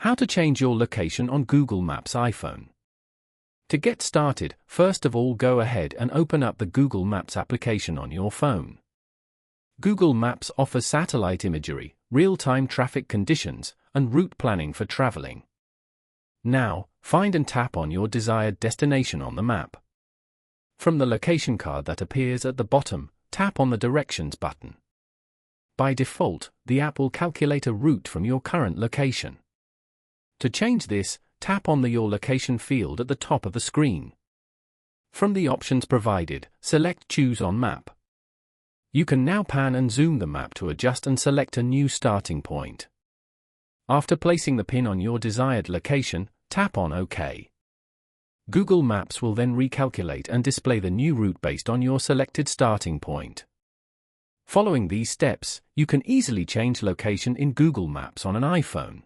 How to change your location on Google Maps iPhone. To get started, first of all go ahead and open up the Google Maps application on your phone. Google Maps offers satellite imagery, real-time traffic conditions, and route planning for traveling. Now, find and tap on your desired destination on the map. From the location card that appears at the bottom, tap on the Directions button. By default, the app will calculate a route from your current location. To change this, tap on the Your Location field at the top of the screen. From the options provided, select Choose on Map. You can now pan and zoom the map to adjust and select a new starting point. After placing the pin on your desired location, tap on OK. Google Maps will then recalculate and display the new route based on your selected starting point. Following these steps, you can easily change location in Google Maps on an iPhone.